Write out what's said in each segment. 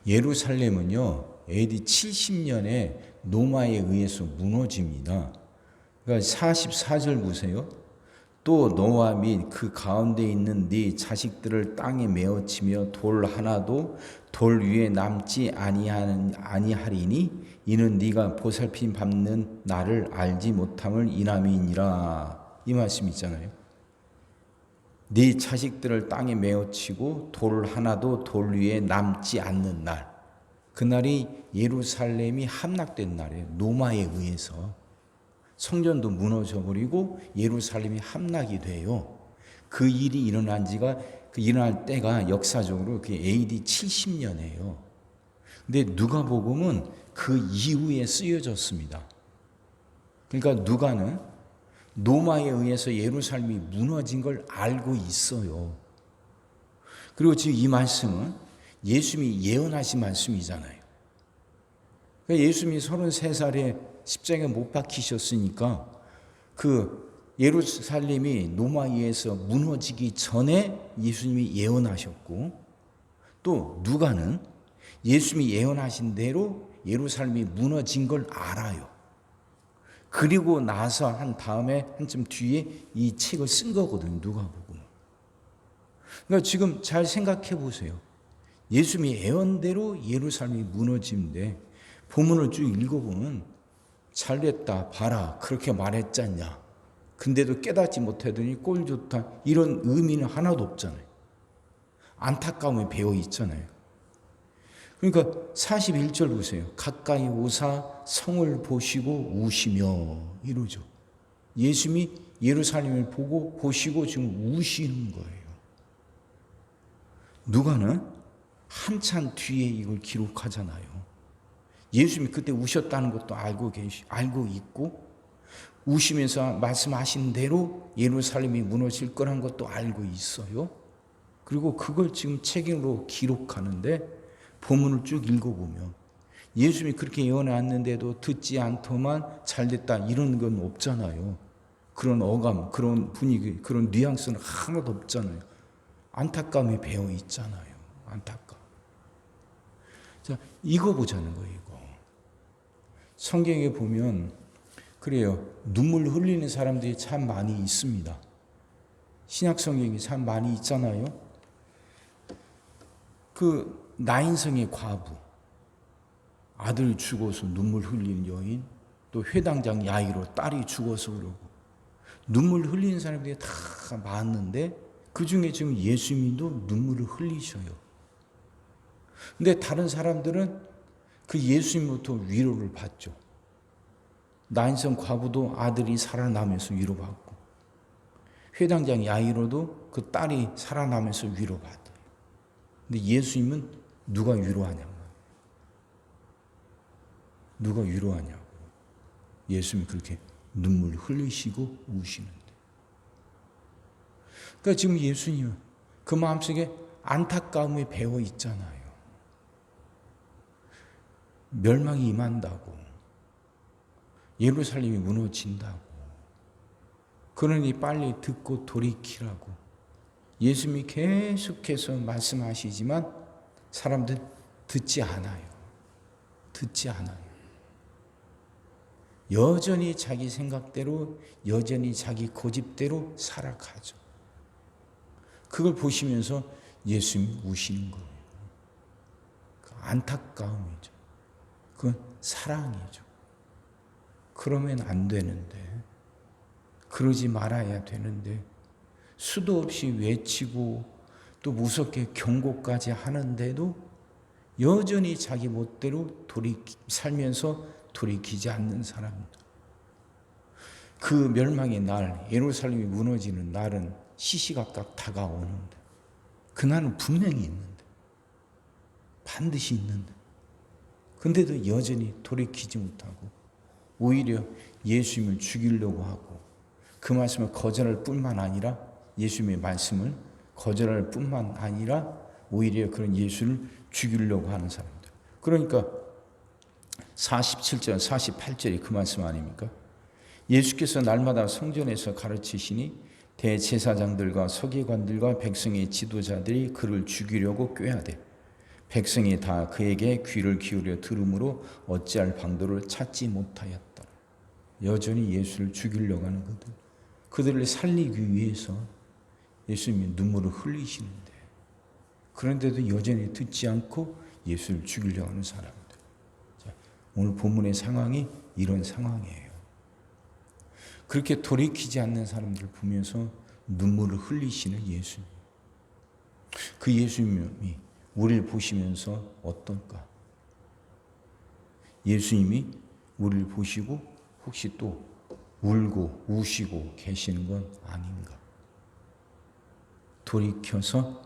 예루살렘은요, AD 70년에 로마에 의해서 무너집니다. 그러니까 44절 보세요. 또 너와 및 그 가운데 있는 네 자식들을 땅에 메어치며 돌 하나도 돌 위에 남지 아니하리니 이는 네가 보살핌 받는 나를 알지 못함을 인함이니라. 이 말씀 있잖아요. 네 자식들을 땅에 메어치고 돌 하나도 돌 위에 남지 않는 날. 그날이 예루살렘이 함락된 날이에요. 로마에 의해서. 성전도 무너져 버리고 예루살렘이 함락이 돼요. 그 일이 일어날 때가 역사적으로 그 AD 70년이에요. 근데 누가복음은 그 이후에 쓰여졌습니다. 그러니까 누가는 로마에 의해서 예루살렘이 무너진 걸 알고 있어요. 그리고 지금 이 말씀은 예수님이 예언하신 말씀이잖아요. 그러니까 예수님이 33살에 십자가에 못 박히셨으니까 그 예루살렘이 로마에 의해서 무너지기 전에 예수님이 예언하셨고, 또 누가는 예수님이 예언하신 대로 예루살렘이 무너진 걸 알아요. 그리고 나서 한 다음에 한참 뒤에 이 책을 쓴 거거든요. 누가복음. 그러니까 지금 잘 생각해 보세요. 예수님이 예언대로 예루살렘이 무너지는데 본문을 쭉 읽어보면 잘됐다 봐라 그렇게 말했잖냐. 근데도 깨닫지 못하더니 꼴 좋다 이런 의미는 하나도 없잖아요. 안타까움이 배어 있잖아요. 그러니까 41절 보세요. 가까이 오사 성을 보시고 우시며 이러죠. 예수님이 예루살렘을 보시고 지금 우시는 거예요. 누가는 한참 뒤에 이걸 기록하잖아요. 예수님이 그때 우셨다는 것도 알고 있고, 우시면서 말씀하신 대로 예루살렘이 무너질 거란 것도 알고 있어요. 그리고 그걸 지금 책으로 기록하는데 본문을 쭉 읽어보면 예수님이 그렇게 예언했는데도 듣지 않더만 잘됐다 이런 건 없잖아요. 그런 어감, 그런 분위기, 그런 뉘앙스는 하나도 없잖아요. 안타까움이 배어 있잖아요. 안타까움. 자, 이거 보자는 거예요. 이거. 성경에 보면 그래요. 눈물 흘리는 사람들이 참 많이 있습니다. 신약 성경이 참 많이 있잖아요. 그 나인성의 과부, 아들 죽어서 눈물 흘리는 여인, 또 회당장 야이로 딸이 죽어서 그러고 눈물 흘리는 사람들이 다 많은데 그 중에 지금 예수님도 눈물을 흘리셔요. 근데 다른 사람들은 그 예수님부터 위로를 받죠. 나인성 과부도 아들이 살아나면서 위로받고, 회당장 야이로도 그 딸이 살아나면서 위로받아요. 근데 예수님은 누가 위로하냐고. 누가 위로하냐고. 예수님이 그렇게 눈물 흘리시고 우시는데. 그러니까 지금 예수님은 그 마음속에 안타까움이 배어 있잖아요. 멸망이 임한다고. 예루살렘이 무너진다고. 그러니 빨리 듣고 돌이키라고. 예수님이 계속해서 말씀하시지만 사람들 듣지 않아요. 듣지 않아요. 여전히 자기 생각대로, 여전히 자기 고집대로 살아가죠. 그걸 보시면서 예수님이 우시는 거예요. 그 안타까움이죠. 그건 사랑이죠. 그러면 안 되는데, 그러지 말아야 되는데, 수도 없이 외치고 또 무섭게 경고까지 하는데도 여전히 자기 멋대로 살면서 돌이키지 않는 사람입니다. 그 멸망의 날, 예루살렘이 무너지는 날은 시시각각 다가오는데, 그날은 분명히 있는데, 반드시 있는데, 근데도 여전히 돌이키지 못하고 오히려 예수님을 죽이려고 하고, 그 말씀을 거절할 뿐만 아니라, 예수님의 말씀을 거절할 뿐만 아니라 오히려 그런 예수를 죽이려고 하는 사람들. 그러니까 47절, 48절이 그 말씀 아닙니까? 예수께서 날마다 성전에서 가르치시니 대제사장들과 서기관들과 백성의 지도자들이 그를 죽이려고 꾀하되 백성이 다 그에게 귀를 기울여 들으므로 어찌할 방도를 찾지 못하였다. 여전히 예수를 죽이려고 하는 그들을 살리기 위해서 예수님이 눈물을 흘리시는데, 그런데도 여전히 듣지 않고 예수를 죽이려고 하는 사람들. 오늘 본문의 상황이 이런 상황이에요. 그렇게 돌이키지 않는 사람들을 보면서 눈물을 흘리시는 예수님. 그 예수님이 우리를 보시면서 어떨까? 예수님이 우리를 보시고 혹시 또 울고 우시고 계시는 건 아닌가? 돌이켜서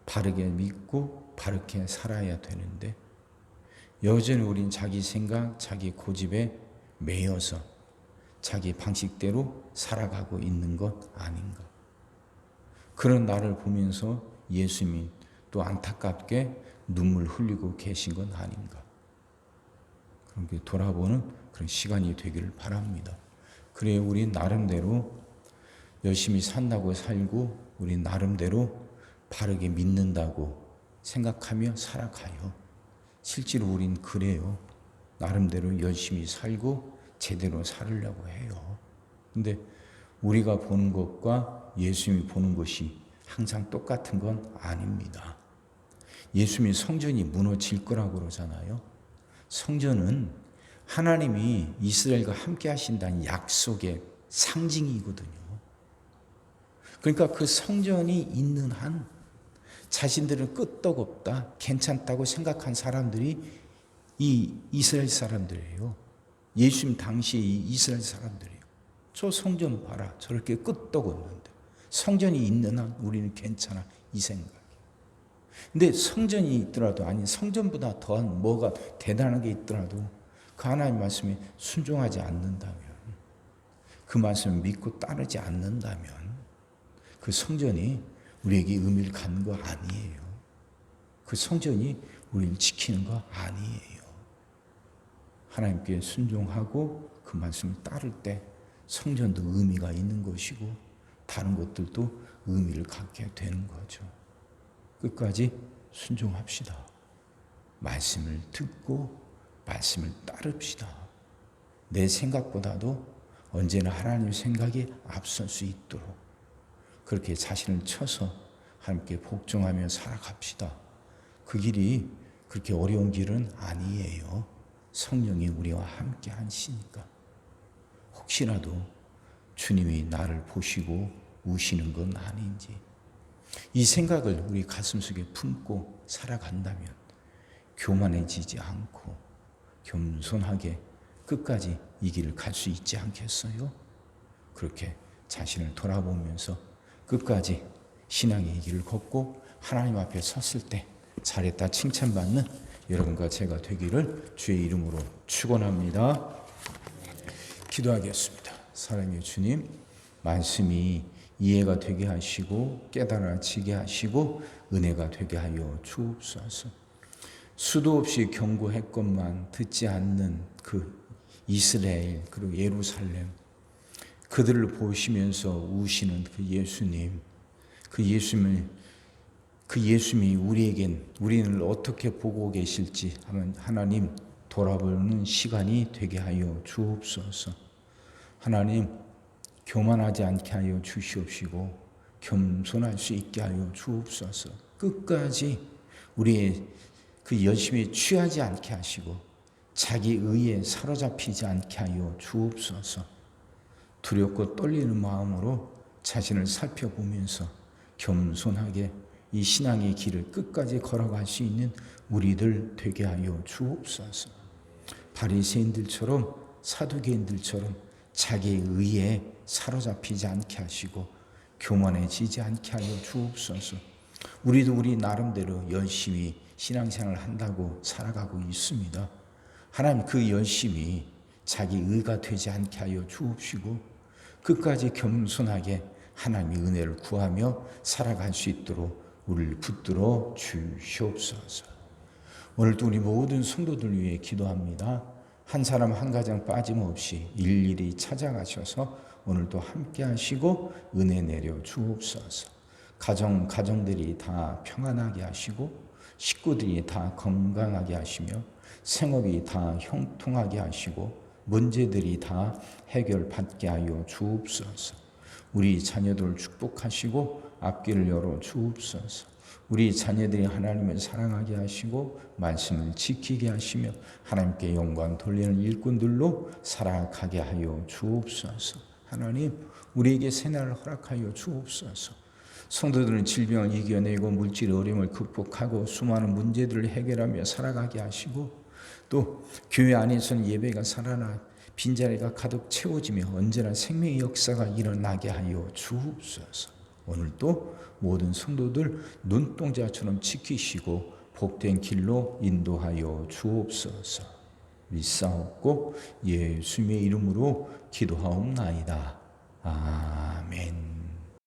바르게 믿고 바르게 살아야 되는데 여전히 우린 자기 생각, 자기 고집에 매여서 자기 방식대로 살아가고 있는 것 아닌가? 그런 나를 보면서 예수님이 또 안타깝게 눈물 흘리고 계신 건 아닌가? 그렇게 돌아보는 그런 시간이 되기를 바랍니다. 그래 우리 나름대로 열심히 산다고 살고 우리 나름대로 바르게 믿는다고 생각하며 살아가요. 실제로 우린 그래요. 나름대로 열심히 살고 제대로 살으려고 해요. 근데 우리가 보는 것과 예수님이 보는 것이 항상 똑같은 건 아닙니다. 예수님이 성전이 무너질 거라고 그러잖아요. 성전은 하나님이 이스라엘과 함께 하신다는 약속의 상징이거든요. 그러니까 그 성전이 있는 한 자신들은 끄떡없다, 괜찮다고 생각한 사람들이 이 이스라엘 사람들이에요. 예수님 당시 이 이스라엘 사람들이에요. 저 성전 봐라, 저렇게 끄떡없는데 성전이 있는 한 우리는 괜찮아, 이 생각. 근데 성전이 있더라도, 아니 성전보다 더한 뭐가 대단한 게 있더라도 그 하나님 말씀에 순종하지 않는다면, 그 말씀을 믿고 따르지 않는다면 그 성전이 우리에게 의미를 갖는 거 아니에요. 그 성전이 우리를 지키는 거 아니에요. 하나님께 순종하고 그 말씀을 따를 때 성전도 의미가 있는 것이고 다른 것들도 의미를 갖게 되는 거죠. 끝까지 순종합시다. 말씀을 듣고 말씀을 따릅시다. 내 생각보다도 언제나 하나님 생각이 앞설 수 있도록 그렇게 자신을 쳐서 하나님께 복종하며 살아갑시다. 그 길이 그렇게 어려운 길은 아니에요. 성령이 우리와 함께 하시니까. 혹시라도 주님이 나를 보시고 우시는 건 아닌지, 이 생각을 우리 가슴속에 품고 살아간다면 교만해지지 않고 겸손하게 끝까지 이 길을 갈 수 있지 않겠어요? 그렇게 자신을 돌아보면서 끝까지 신앙의 길을 걷고 하나님 앞에 섰을 때 잘했다 칭찬받는 여러분과 제가 되기를 주의 이름으로 축원합니다. 기도하겠습니다. 사랑의 주님, 말씀이 이해가 되게 하시고 깨달아지게 하시고 은혜가 되게 하여 주옵소서. 수도 없이 경고했건만 듣지 않는 그 이스라엘 그리고 예루살렘, 그들을 보시면서 우시는 그 예수님, 그 예수님이 우리를 어떻게 보고 계실지 하나님 돌아보는 시간이 되게 하여 주옵소서. 하나님, 교만하지 않게 하여 주시옵시고 겸손할 수 있게 하여 주옵소서. 끝까지 우리의 그 열심히 취하지 않게 하시고 자기 의에 사로잡히지 않게 하여 주옵소서. 두렵고 떨리는 마음으로 자신을 살펴보면서 겸손하게 이 신앙의 길을 끝까지 걸어갈 수 있는 우리들 되게 하여 주옵소서. 바리새인들처럼 사두개인들처럼 자기의 의에 사로잡히지 않게 하시고 교만해지지 않게 하여 주옵소서. 우리도 우리 나름대로 열심히 신앙생활을 한다고 살아가고 있습니다. 하나님, 그 열심히 자기 의가 되지 않게 하여 주옵시고 끝까지 겸손하게 하나님의 은혜를 구하며 살아갈 수 있도록 우리를 붙들어 주시옵소서. 오늘도 우리 모든 성도들 위해 기도합니다. 한 사람 한 가정 빠짐없이 일일이 찾아가셔서 오늘도 함께 하시고 은혜 내려 주옵소서. 가정들이 다 평안하게 하시고 식구들이 다 건강하게 하시며 생업이 다 형통하게 하시고 문제들이 다 해결받게 하여 주옵소서. 우리 자녀들을 축복하시고 앞길을 열어 주옵소서. 우리 자녀들이 하나님을 사랑하게 하시고 말씀을 지키게 하시며 하나님께 영광 돌리는 일꾼들로 살아가게 하여 주옵소서. 하나님, 우리에게 새날을 허락하여 주옵소서. 성도들은 질병을 이겨내고 물질 어려움을 극복하고 수많은 문제들을 해결하며 살아가게 하시고 또 교회 안에서는 예배가 살아나 빈자리가 가득 채워지며 언제나 생명의 역사가 일어나게 하여 주옵소서. 오늘도 모든 성도들 눈동자처럼 지키시고 복된 길로 인도하여 주옵소서. 믿사옵고 예수님의 이름으로 기도하옵나이다. 아멘.